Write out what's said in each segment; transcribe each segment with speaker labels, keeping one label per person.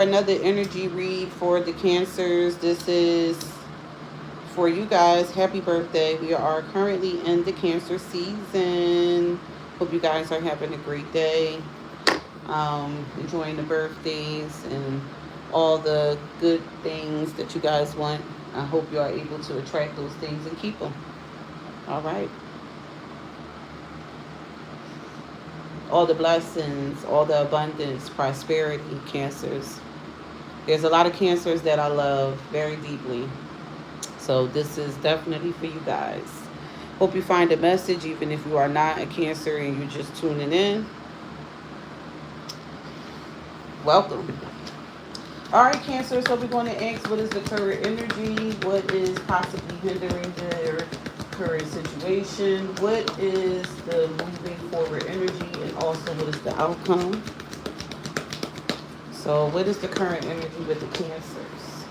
Speaker 1: Another energy read for the Cancers. This is for you guys. Happy birthday. We are currently in the Cancer season. Hope you guys are having a great day. Enjoying the birthdays and all the good things that you guys want. I hope you are able to attract those things and keep them. All right. All the blessings, all the abundance, prosperity, Cancers. There's a lot of Cancers that I love very deeply. So this is definitely for you guys. Hope you find a message, even if you are not a Cancer and you're just tuning in. Welcome. All right, Cancer. So we're going to ask, what is the current energy? What is possibly hindering their current situation? What is the moving forward energy? And also, what is the outcome? So what is the current energy with the Cancers?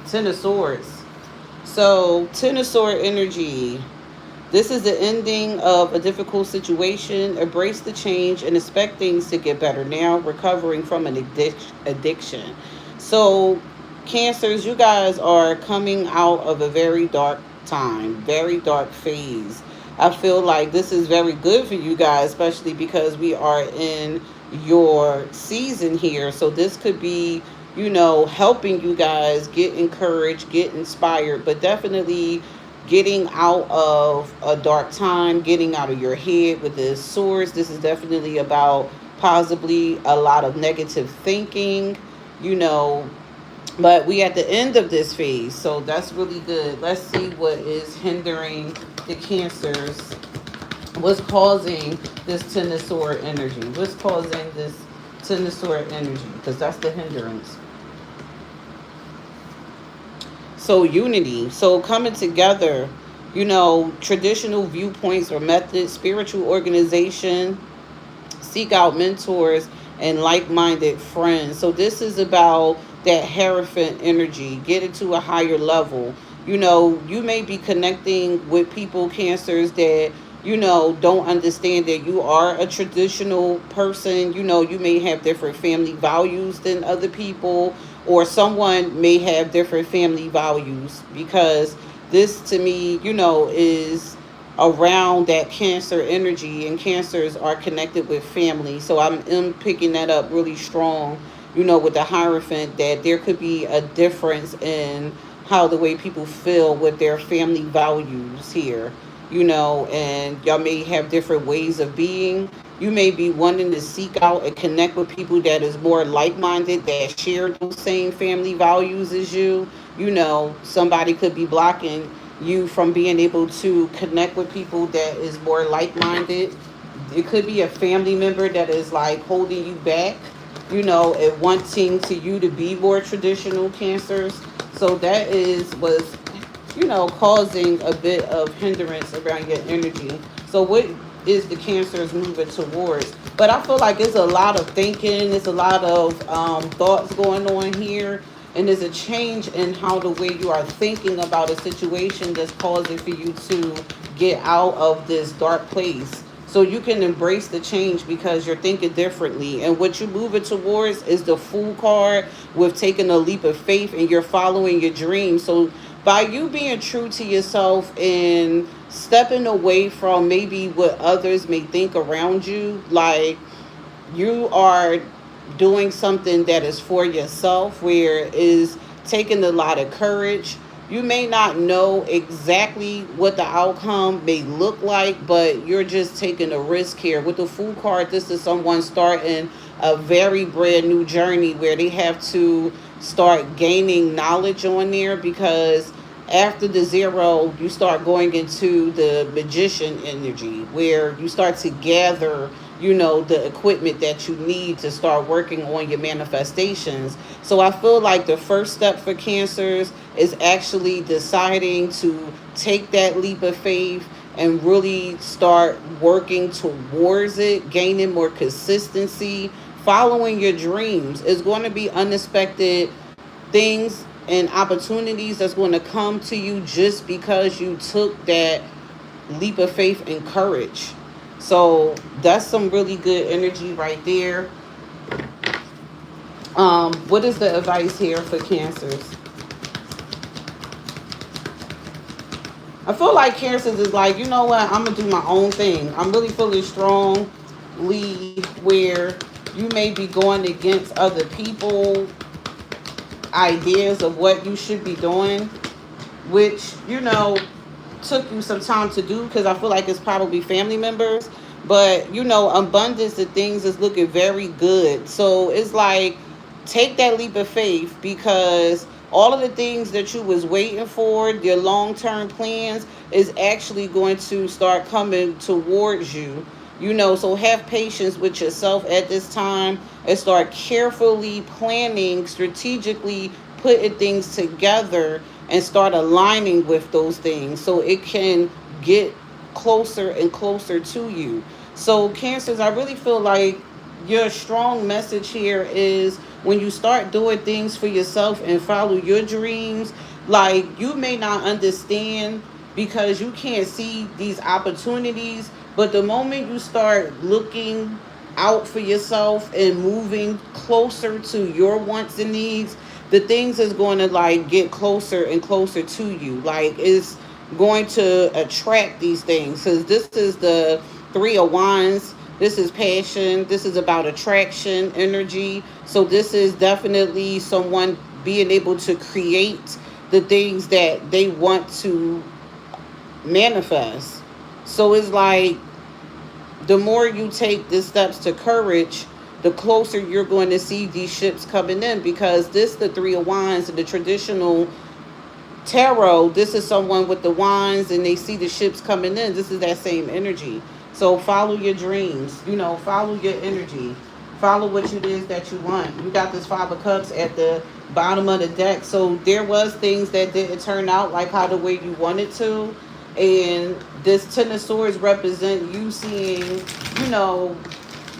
Speaker 1: Ten of Swords. So Ten of Sword energy. This is the ending of a difficult situation. Embrace the change and expect things to get better. Now recovering from an addiction. So Cancers, you guys are coming out of a very dark time, very dark phase. I feel like this is very good for you guys, especially because we are in your season here. So this could be, helping you guys get encouraged, get inspired, but definitely getting out of a dark time, getting out of your head with the swords. This is definitely about possibly a lot of negative thinking, you know. But we at the end of this phase, so that's really good. Let's see what is hindering the Cancers. What's causing this Ten of Sword energy? What's causing this Ten of Sword energy? Because that's the hindrance. So unity. So coming together, traditional viewpoints or methods, spiritual organization, seek out mentors and like-minded friends. So this is about that Hierophant energy, get it to a higher level. You may be connecting with people, Cancers, that don't understand that you are a traditional person. You may have different family values than other people, or someone may have different family values, because this to me, is around that Cancer energy, and Cancers are connected with family. So I'm picking that up really strong, with the Hierophant, that there could be a difference in how the way people feel with their family values here, and y'all may have different ways of being. You may be wanting to seek out and connect with people that is more like-minded, that share those same family values as you. Somebody could be blocking you from being able to connect with people that is more like-minded. It could be a family member that is like holding you back, and wanting to you to be more traditional, Cancers. So that is was causing a bit of hindrance around your energy. So what is the Cancers moving towards? But I feel like it's a lot of thinking, there's a lot of thoughts going on here, and there's a change in how the way you are thinking about a situation that's causing for you to get out of this dark place. So you can embrace the change because you're thinking differently. And what you're moving towards is the Fool card, with taking a leap of faith, and you're following your dreams. So by you being true to yourself and stepping away from maybe what others may think around you, like you are doing something that is for yourself, where is taking a lot of courage. You may not know exactly what the outcome may look like, but you're just taking a risk here. With the Fool card, this is someone starting a very brand new journey where they have to start gaining knowledge on there, because after the zero, you start going into the Magician energy, where you start to gather, the equipment that you need to start working on your manifestations. So I feel like the first step for Cancers is actually deciding to take that leap of faith and really start working towards it, gaining more consistency, following your dreams. Is going to be unexpected things and opportunities that's going to come to you just because you took that leap of faith and courage. So that's some really good energy right there. What is the advice here for Cancers? I feel like Cancers is like, you know what, I'm gonna do my own thing. I'm really feeling strongly where you may be going against other people ideas of what you should be doing, which, took you some time to do, because I feel like it's probably family members. But, abundance of things is looking very good. So it's like, take that leap of faith, because all of the things that you was waiting for, your long-term plans, is actually going to start coming towards you. So have patience with yourself at this time and start carefully planning, strategically putting things together, and start aligning with those things so it can get closer and closer to you. So, Cancers, I really feel like your strong message here is, when you start doing things for yourself and follow your dreams, like, you may not understand because you can't see these opportunities, but the moment you start looking out for yourself and moving closer to your wants and needs, the things is going to like get closer and closer to you. Like, it's going to attract these things, because this is the Three of Wands. This is passion. This is about attraction energy. So this is definitely someone being able to create the things that they want to manifest. So it's like, the more you take the steps to courage, the closer you're going to see these ships coming in, because this, the Three of Wands, in the traditional tarot, this is someone with the wands and they see the ships coming in. This is that same energy. So follow your dreams, follow your energy, follow what it is that you want. You got this Five of Cups at the bottom of the deck. So there was things that didn't turn out like how the way you wanted to. And this Ten of Swords represent you seeing, you know,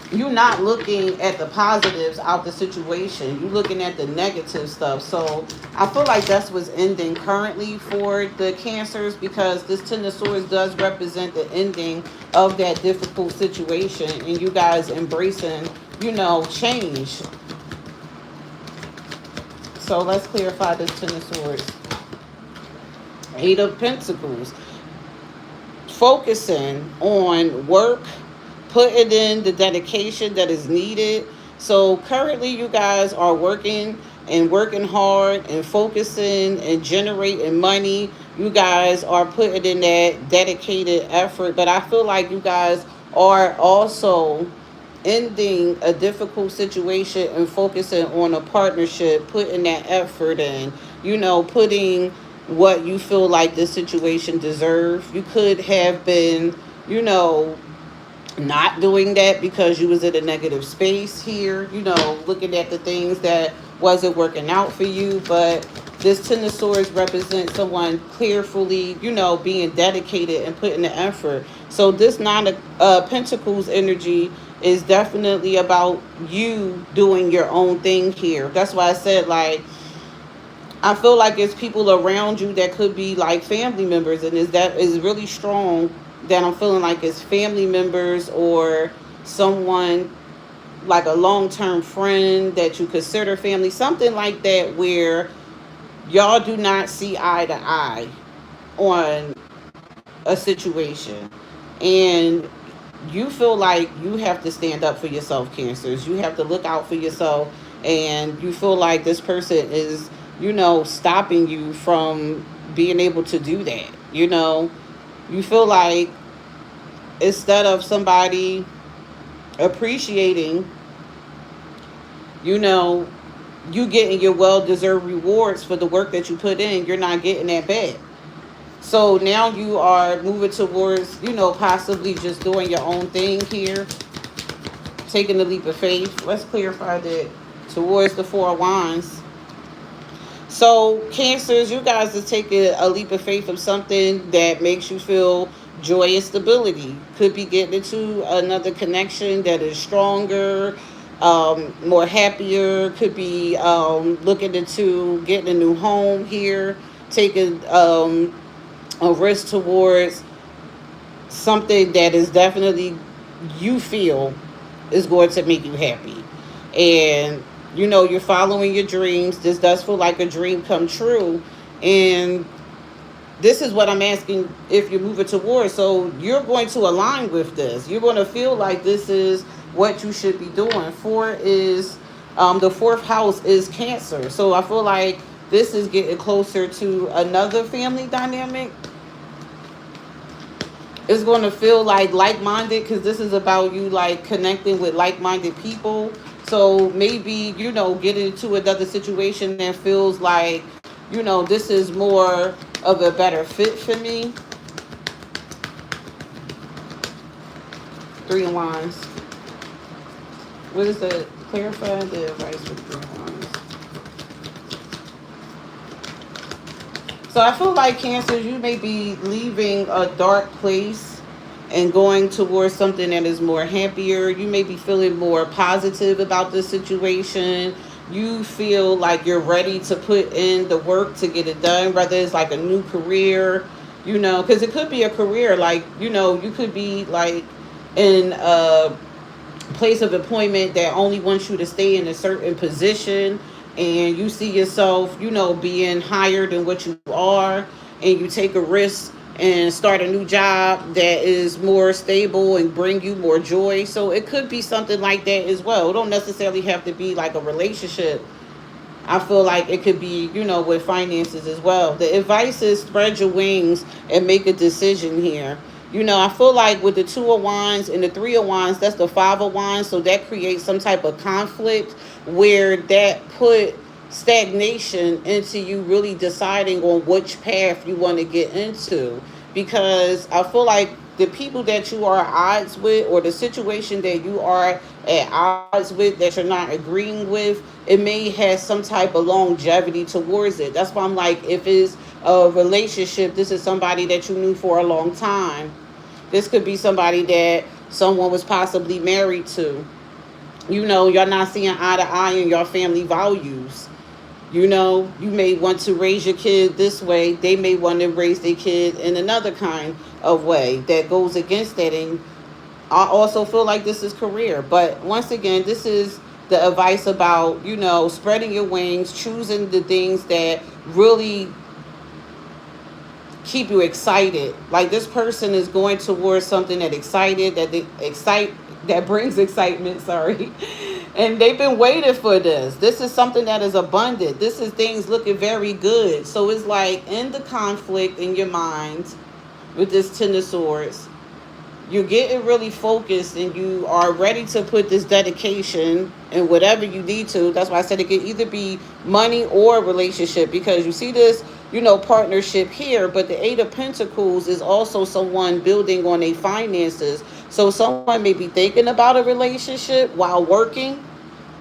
Speaker 1: you not looking at the positives out the situation. You looking at the negative stuff. So I feel like that's what's ending currently for the Cancers, because this Ten of Swords does represent the ending of that difficult situation, and you guys embracing, change. So let's clarify this Ten of Swords. Eight of Pentacles. Focusing on work, putting in the dedication that is needed. So currently you guys are working and working hard and focusing and generating money. You guys are putting in that dedicated effort. But I feel like you guys are also ending a difficult situation and focusing on a partnership, putting that effort in, putting what you feel like this situation deserves. You could have been, not doing that because you was in a negative space here, looking at the things that wasn't working out for you. But this Ten of Swords represents someone carefully, being dedicated and putting the effort. So this Nine of Pentacles energy is definitely about you doing your own thing here. That's why I said, like, I feel like it's people around you that could be like family members, and that is really strong, that I'm feeling like it's family members or someone like a long-term friend that you consider family, something like that, where y'all do not see eye to eye on a situation, and you feel like you have to stand up for yourself, Cancers. You have to look out for yourself, and you feel like this person is, stopping you from being able to do that. You feel like, instead of somebody appreciating, you getting your well-deserved rewards for the work that you put in, you're not getting that back. So now you are moving towards, possibly just doing your own thing here, taking the leap of faith. Let's clarify that towards the Four of Wands. So, Cancers, you guys are taking a leap of faith of something that makes you feel joy and stability. Could be getting into another connection that is stronger, more happier. Could be looking into getting a new home here, taking a risk towards something that is definitely, you feel, is going to make you happy. And You know, you're following your dreams. This does feel like a dream come true. And this is what I'm asking if you're moving towards. So you're going to align with this. You're going to feel like this is what you should be doing. Four is the fourth house is Cancer. So I feel like this is getting closer to another family dynamic. It's going to feel like-minded, because this is about you like connecting with like-minded people. So maybe, you know, get into another situation that feels like, you know, this is more of a better fit for me. Three of Wands. What is the clarify the advice with Three of Wands? So I feel like Cancer, you may be leaving a dark place and going towards something that is more happier. You may be feeling more positive about this situation. You feel like you're ready to put in the work to get it done, whether it's like a new career, you know, because it could be a career. Like, you know, you could be like in a place of employment that only wants you to stay in a certain position, and you see yourself, you know, being higher than what you are, and you take a risk and start a new job that is more stable and bring you more joy. So it could be something like that as well. It don't necessarily have to be like a relationship. I feel like it could be, you know, with finances as well. The advice is spread your wings and make a decision here. You know, I feel like with the Two of Wands and the Three of Wands, that's the Five of Wands. So that creates some type of conflict where that put stagnation into you really deciding on which path you want to get into. Because I feel like the people that you are at odds with, or the situation that you are at odds with that you're not agreeing with, it may have some type of longevity towards it. That's why I'm like, if it's a relationship, this is somebody that you knew for a long time. This could be somebody that someone was possibly married to. You know, you're not seeing eye to eye in your family values. You know, you may want to raise your kid this way. They may want to raise their kid in another kind of way that goes against that. And I also feel like this is career. But once again, this is the advice about, you know, spreading your wings, choosing the things that really keep you excited. Like, this person is going towards something that excited, that brings excitement, sorry. And they've been waiting for this. This is something that is abundant. This is things looking very good. So it's like in the conflict in your mind with this Ten of Swords, you're getting really focused and you are ready to put this dedication in whatever you need to. That's why I said it could either be money or relationship, because you see this, you know, partnership here, but the Eight of Pentacles is also someone building on their finances. So someone may be thinking about a relationship while working.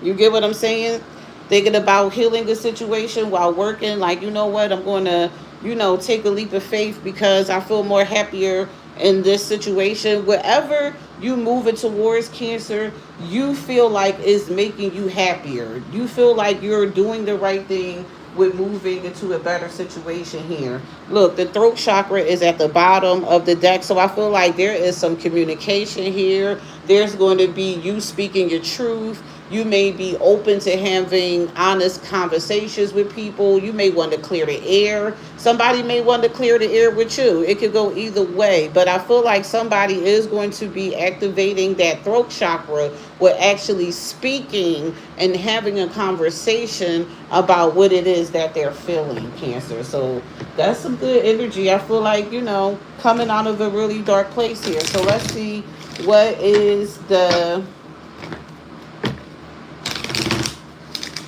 Speaker 1: You get what I'm saying? Thinking about healing the situation while working. Like, you know what, I'm going to, you know, take a leap of faith because I feel more happier in this situation. Whatever you moving towards, Cancer, you feel like is making you happier. You feel like you're doing the right thing with moving into a better situation here. Look, the throat chakra is at the bottom of the deck, so I feel like there is some communication here. There's going to be you speaking your truth. You may be open to having honest conversations with people. You may want to clear the air. Somebody may want to clear the air with you. It could go either way. But I feel like somebody is going to be activating that throat chakra with actually speaking and having a conversation about what it is that they're feeling, Cancer. So that's some good energy. I feel like, you know, coming out of a really dark place here. So let's see what is the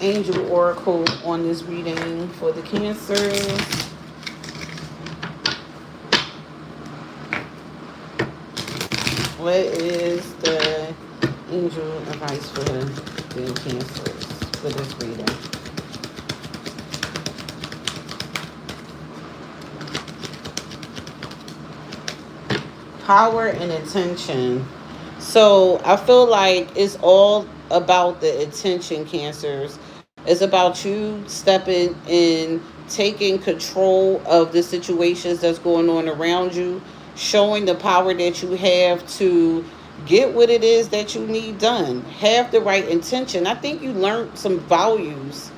Speaker 1: angel oracle on this reading for the Cancers. What is the angel advice for the Cancers for this reading? Power and intention. So I feel like it's all about the intention, Cancers. It's about you stepping in, taking control of the situations that's going on around you, showing the power that you have to Get what it is that you need done. Have the right intention. I think you learned some values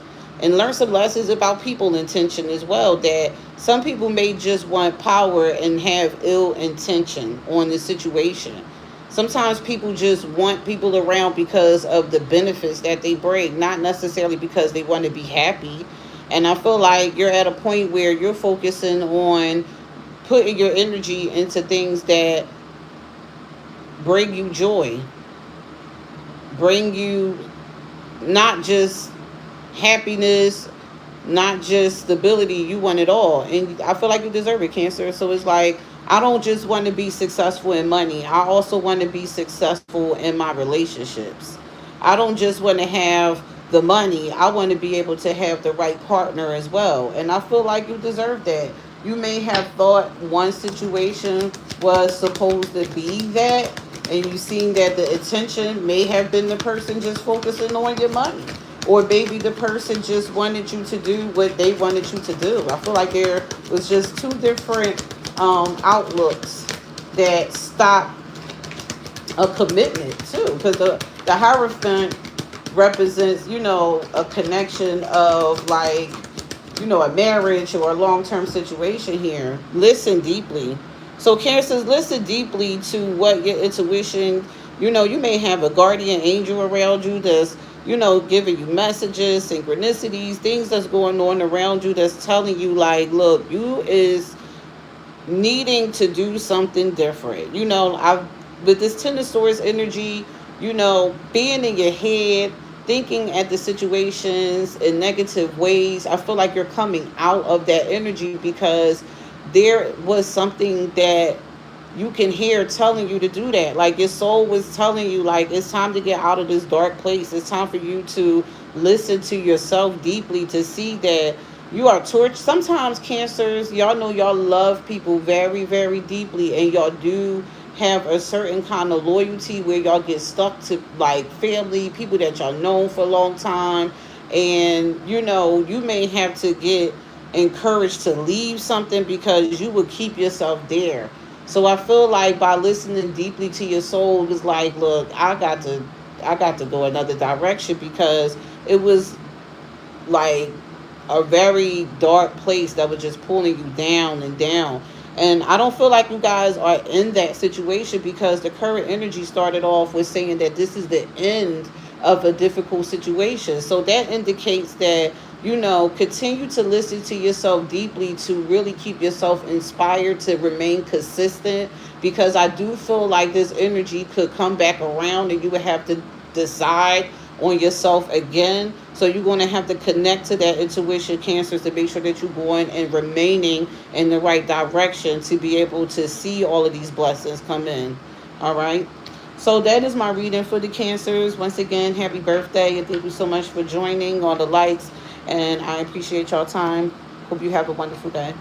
Speaker 1: and learn some lessons about people intention as well, that some people may just want power and have ill intention on the situation. Sometimes people just want people around because of the benefits that they bring, not necessarily because they want to be happy. And I feel like you're at a point where you're focusing on putting your energy into things that bring you joy, bring you not just happiness, not just stability. You want it all. And I feel like you deserve it, Cancer. So it's like, I don't just want to be successful in money. I also want to be successful in my relationships. I don't just want to have the money. I want to be able to have the right partner as well. And I feel like you deserve that. You may have thought one situation was supposed to be that, and you seen that the attention may have been the person just focusing on your money, or maybe the person just wanted you to do what they wanted you to do. I feel like there was just two different outlooks that stop a commitment too, because the Hierophant represents, a connection of, like, a marriage or a long-term situation here. Listen deeply. So Cancers, listen deeply to what your intuition, you may have a guardian angel around you that's, giving you messages, synchronicities, things that's going on around you that's telling you, like, look, you is needing to do something different. I with this Ten of Swords energy, being in your head, thinking at the situations in negative ways. I feel like you're coming out of that energy because there was something that you can hear telling you to do that. Like, your soul was telling you, like, it's time to get out of this dark place. It's time for you to listen to yourself deeply, to see that you are tortured. Sometimes, Cancers, y'all know y'all love people very, very deeply, and y'all do have a certain kind of loyalty where y'all get stuck to, like, family, people that y'all known for a long time. And, you may have to get encouraged to leave something because you would keep yourself there. So I feel like by listening deeply to your soul, it's like, look, I got to go another direction, because it was like a very dark place that was just pulling you down and down. And I don't feel like you guys are in that situation, because the current energy started off with saying that this is the end of a difficult situation. So that indicates that, continue to listen to yourself deeply, to really keep yourself inspired, to remain consistent, because I do feel like this energy could come back around and you would have to decide on yourself again. So you're going to have to connect to that intuition, Cancers, to make sure that you're going and remaining in the right direction to be able to see all of these blessings come in. All right. So that is my reading for the Cancers. Once again, happy birthday, and thank you so much for joining, all the likes, and I appreciate y'all time. Hope you have a wonderful day.